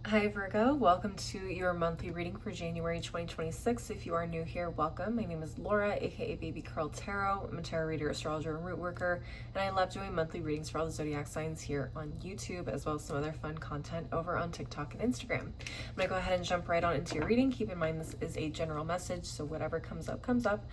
Hi Virgo, welcome to your monthly reading for January 2026. If you are new here, welcome. My name is Laura, aka Baby Curl Tarot. I'm a tarot reader, astrologer, and root worker, and I love doing monthly readings for all the zodiac signs here on YouTube, as well as some other fun content over on TikTok and Instagram. I'm gonna go ahead and jump right on into your reading. Keep in mind this is a general message, so whatever comes up, comes up.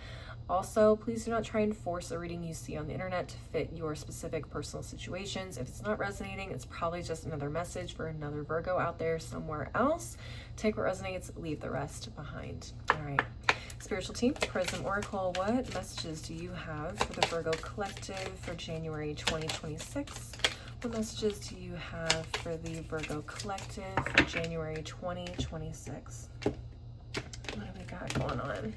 Also, please do not try and force a reading you see on the internet to fit your specific personal situations. If it's not resonating, it's probably just another message for another Virgo out there somewhere else. Take what resonates, leave the rest behind. All right. Spiritual team, Prism Oracle, what messages do you have for the Virgo collective for January 2026? What messages do you have for the Virgo collective for January 2026? What do we got going on?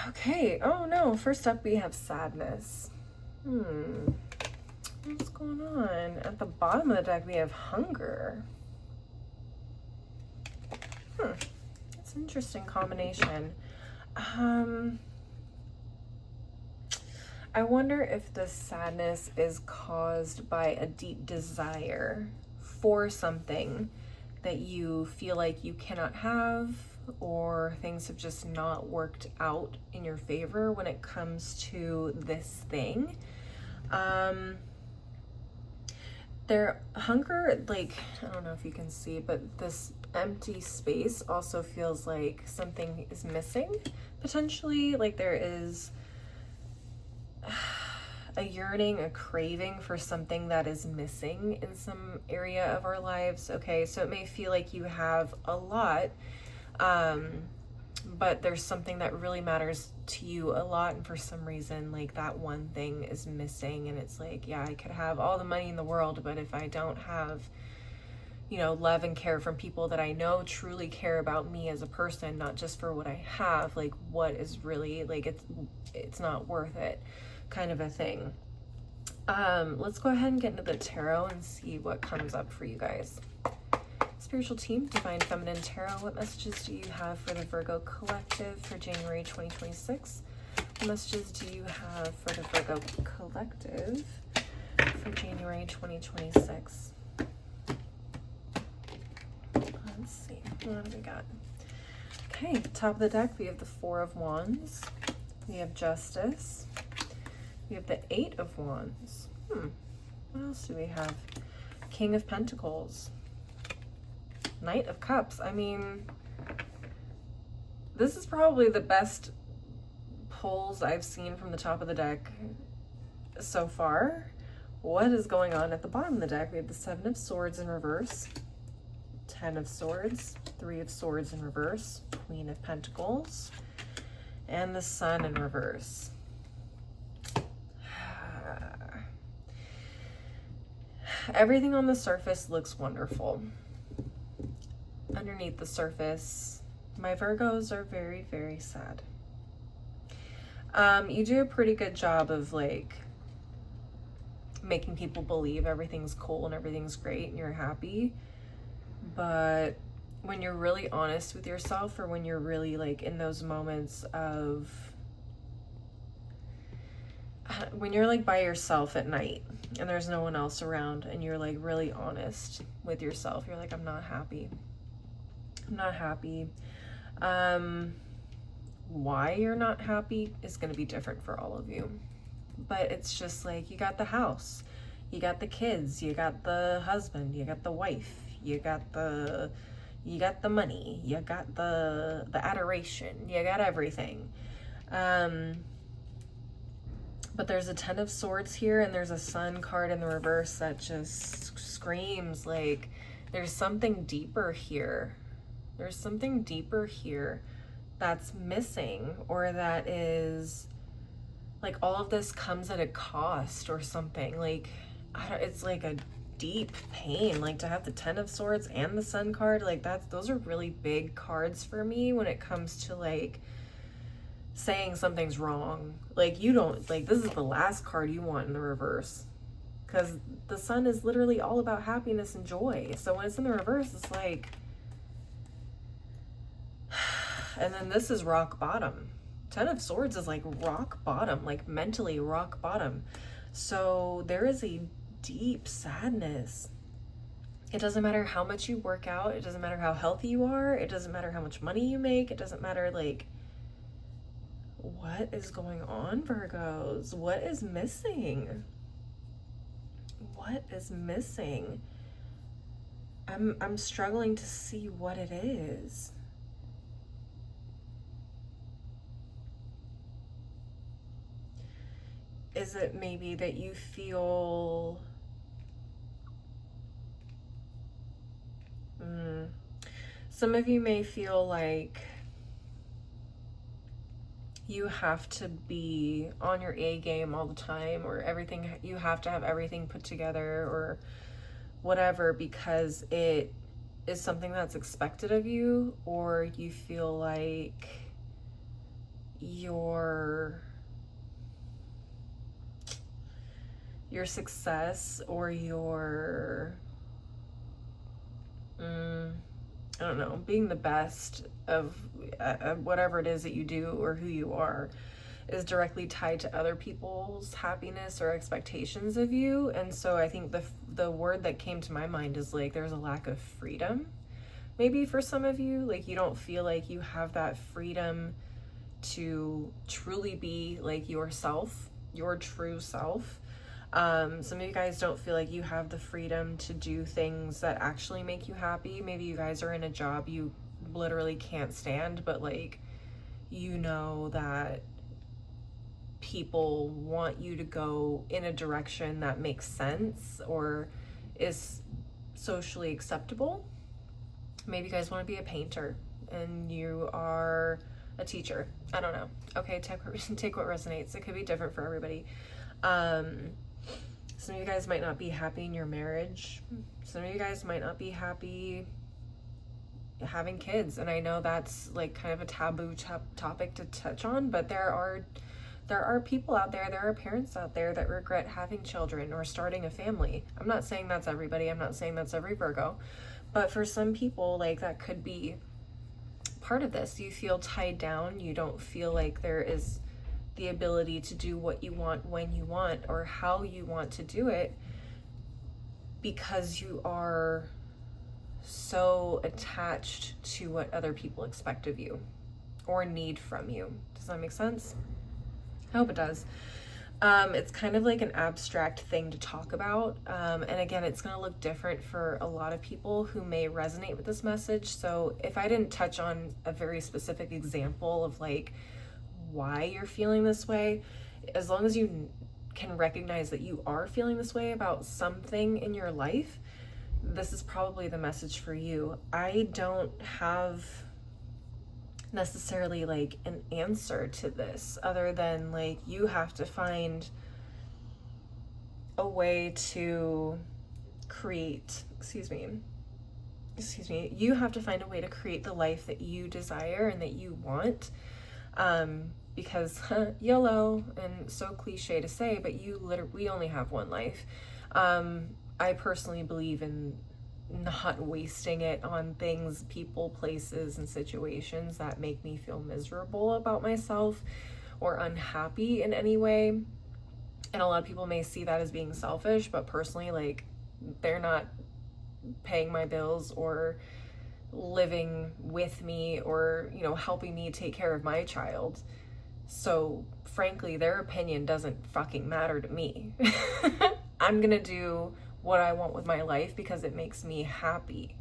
Okay, oh no, first up we have sadness. What's going on? At the bottom of the deck we have hunger. That's an interesting combination. I wonder if the sadness is caused by a deep desire for something that you feel like you cannot have, or things have just not worked out in your favor when it comes to this thing. Their hunger, like, I don't know if you can see, but this empty space also feels like something is missing, potentially. Like there is a yearning, a craving for something that is missing in some area of our lives. Okay, so it may feel like you have a lot, but there's something that really matters to you a lot, and for some reason, like, that one thing is missing, and it's like, yeah, I could have all the money in the world, but if I don't have, you know, love and care from people that I know truly care about me as a person, not just for what I have, like, what is really, like, it's not worth it, kind of a thing. Let's go ahead and get into the tarot and see what comes up for you guys. Spiritual team, Divine Feminine Tarot, what messages do you have for the Virgo collective for January 2026? What messages do you have for the Virgo collective for January 2026? Let's see, what do we got? Okay, top of the deck, we have the Four of Wands. We have Justice. We have the Eight of Wands. What else do we have? King of Pentacles. Knight of Cups. I mean, this is probably the best pulls I've seen from the top of the deck so far. What is going on at the bottom of the deck? We have the Seven of Swords in reverse, Ten of Swords, Three of Swords in reverse, Queen of Pentacles, and the Sun in reverse. Everything on the surface looks wonderful. Underneath the surface, my Virgos are very, very sad. You do a pretty good job of, like, making people believe everything's cool and everything's great and you're happy. But when you're really honest with yourself, or when you're really, like, in those moments of, when you're, like, by yourself at night and there's no one else around and you're, like, really honest with yourself, you're like, I'm not happy. I'm not happy. Why you're not happy is going to be different for all of you. But it's just like, you got the house, you got the kids, you got the husband, you got the wife, you got the money, you got the adoration, you got everything. But there's a Ten of Swords here, and there's a Sun card in the reverse that just screams like there's something deeper here. There's something deeper here that's missing, or that is, like, all of this comes at a cost or something. Like, it's like a deep pain, like, to have the Ten of Swords and the Sun card, like, those are really big cards for me when it comes to, like, saying something's wrong. Like, you don't, like, this is the last card you want in the reverse, because the Sun is literally all about happiness and joy. So when it's in the reverse, it's like, and then this is rock bottom. Ten of Swords is like rock bottom, like mentally rock bottom. So there is a deep sadness It doesn't matter how much you work out. It doesn't matter how healthy you are. It doesn't matter how much money you make. It doesn't matter, like, what is going on, Virgos? What is missing? What is missing? I'm struggling to see what it is. Is it maybe that you feel some of you may feel like you have to be on your A game all the time, or everything, you have to have everything put together or whatever because it is something that's expected of you, or you feel like your success or your I don't know, being the best of whatever it is that you do or who you are is directly tied to other people's happiness or expectations of you. And so I think the word that came to my mind is like there's a lack of freedom. Maybe for some of you, like you don't feel like you have that freedom to truly be like yourself, your true self. Some of you guys don't feel like you have the freedom to do things that actually make you happy. Maybe you guys are in a job you literally can't stand, but like, you know that people want you to go in a direction that makes sense or is socially acceptable. Maybe you guys want to be a painter and you are a teacher. I don't know. Okay, take what resonates. It could be different for everybody. Some of you guys might not be happy in your marriage. Some of you guys might not be happy having kids. And I know that's like kind of a taboo topic to touch on, but there are people out there, there are parents out there that regret having children or starting a family. I'm not saying that's everybody. I'm not saying that's every Virgo. But for some people, like that could be part of this. You feel tied down. You don't feel like there is the ability to do what you want when you want or how you want to do it because you are so attached to what other people expect of you or need from you. Does that make sense? I hope it does. It's kind of like an abstract thing to talk about. And again, it's going to look different for a lot of people who may resonate with this message. So if I didn't touch on a very specific example of like why you're feeling this way, as long as you can recognize that you are feeling this way about something in your life, this is probably the message for you. I don't have necessarily like an answer to this other than like you have to find a way to create, you have to find a way to create the life that you desire and that you want. Because YOLO, and so cliche to say, but we only have one life. I personally believe in not wasting it on things, people, places, and situations that make me feel miserable about myself or unhappy in any way. And a lot of people may see that as being selfish, but personally, like, they're not paying my bills or living with me or, you know, helping me take care of my child. So frankly, their opinion doesn't fucking matter to me. I'm gonna do what I want with my life because it makes me happy,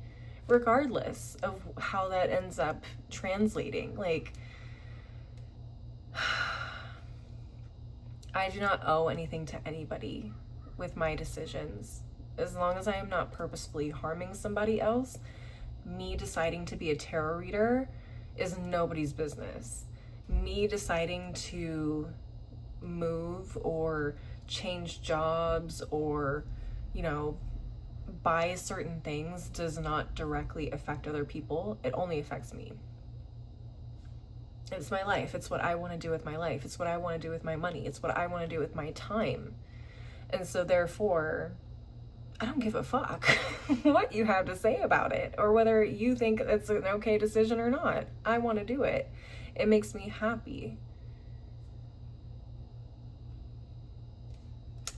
regardless of how that ends up translating. Like, I do not owe anything to anybody with my decisions. As long as I am not purposefully harming somebody else, me deciding to be a tarot reader is nobody's business. Me deciding to move or change jobs or, you know, buy certain things does not directly affect other people. It only affects me. It's my life. It's what I want to do with my life. It's what I want to do with my money. It's what I want to do with my time. And so therefore, I don't give a fuck what you have to say about it or whether you think it's an okay decision or not. I want to do it. It makes me happy.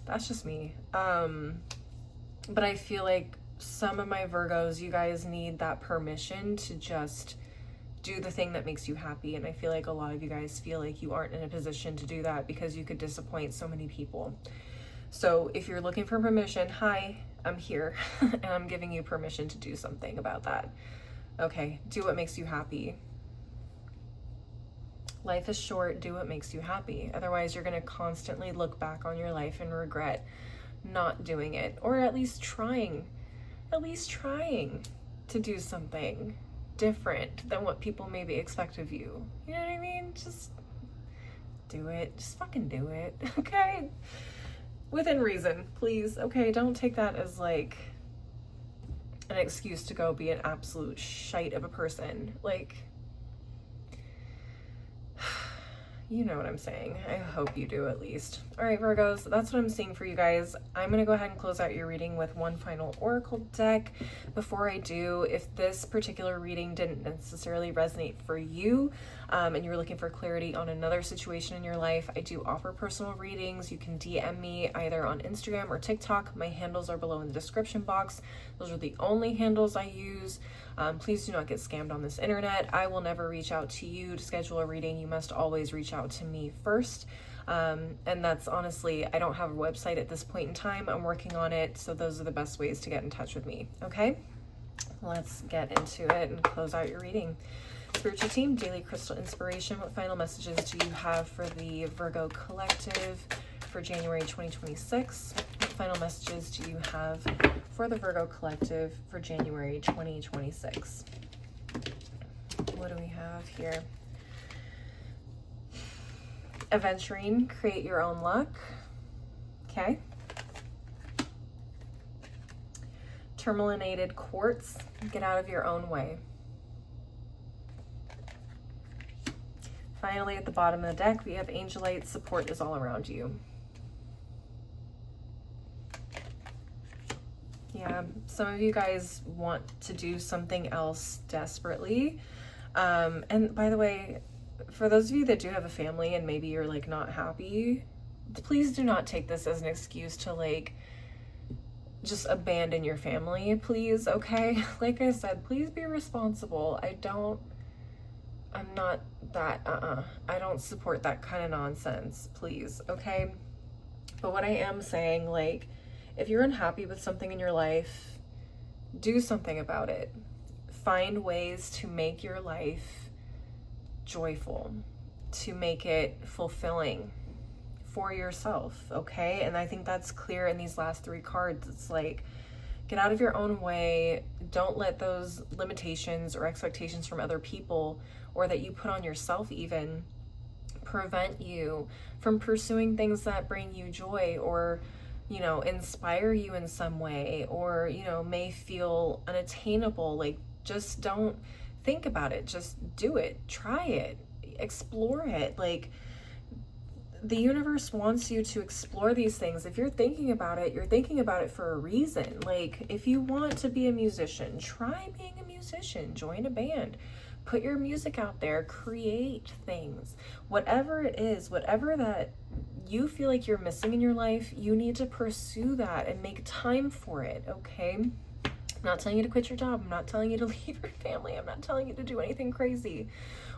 That's just me. But I feel like some of my Virgos, you guys need that permission to just do the thing that makes you happy. And I feel like a lot of you guys feel like you aren't in a position to do that because you could disappoint so many people. So if you're looking for permission, hi, I'm here and I'm giving you permission to do something about that. Okay, do what makes you happy. Life is short, do what makes you happy. Otherwise, you're gonna constantly look back on your life and regret not doing it, or at least trying to do something different than what people maybe expect of you. You know what I mean? Just do it. Just fucking do it, okay? Within reason, please, okay? Don't take that as like an excuse to go be an absolute shite of a person. Like, you know what I'm saying. I hope you do at least. All right, Virgos, that's what I'm seeing for you guys. I'm going to go ahead and close out your reading with one final oracle deck. Before I do, if this particular reading didn't necessarily resonate for you, and you were looking for clarity on another situation in your life, I do offer personal readings. You can DM me either on Instagram or TikTok. My handles are below in the description box. Those are the only handles I use. Please do not get scammed on this internet. I will never reach out to you to schedule a reading. You must always reach out to me first. And that's honestly, I don't have a website at this point in time. I'm working on it. So those are the best ways to get in touch with me. Okay, let's get into it and close out your reading. Spiritual team, daily crystal inspiration. What final messages do you have for the Virgo collective for January 2026? What final messages do you have for the Virgo collective for January 2026? What do we have here? Adventuring, create your own luck. Okay. Tourmalinated quartz, get out of your own way. Finally, at the bottom of the deck, we have Angelite, support is all around you. Yeah, some of you guys want to do something else desperately. And by the way, for those of you that do have a family and maybe you're like not happy, please do not take this as an excuse to like just abandon your family, please, okay? Like I said, please be responsible. I'm not that, I don't support that kind of nonsense, please, okay? But what I am saying, like, if you're unhappy with something in your life, do something about it. Find ways to make your life joyful, to make it fulfilling for yourself, okay? And I think that's clear in these last three cards. It's like, get out of your own way. Don't let those limitations or expectations from other people or that you put on yourself even prevent you from pursuing things that bring you joy or, you know, inspire you in some way or, you know, may feel unattainable. Like, just don't think about it. Just do it. Try it. Explore it. Like, the universe wants you to explore these things. If you're thinking about it, you're thinking about it for a reason. Like, if you want to be a musician, try being a musician. Join a band. Put your music out there. Create things. Whatever it is, whatever that you feel like you're missing in your life, you need to pursue that and make time for it, okay? I'm not telling you to quit your job. I'm not telling you to leave your family. I'm not telling you to do anything crazy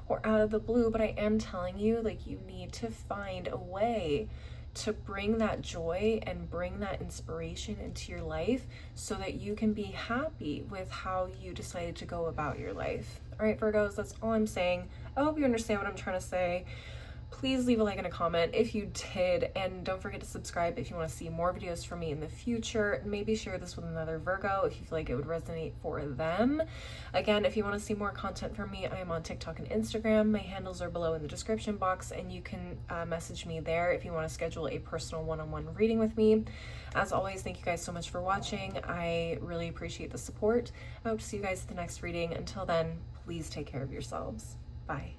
or out of the blue, but I am telling you, like, you need to find a way to bring that joy and bring that inspiration into your life so that you can be happy with how you decided to go about your life. All right, Virgos, that's all I'm saying. I hope you understand what I'm trying to say. Please leave a like and a comment if you did, and don't forget to subscribe if you want to see more videos from me in the future. Maybe share this with another Virgo if you feel like it would resonate for them. Again, if you want to see more content from me, I am on TikTok and Instagram. My handles are below in the description box, and you can message me there if you want to schedule a personal one-on-one reading with me. As always, thank you guys so much for watching. I really appreciate the support. I hope to see you guys at the next reading. Until then, please take care of yourselves. Bye.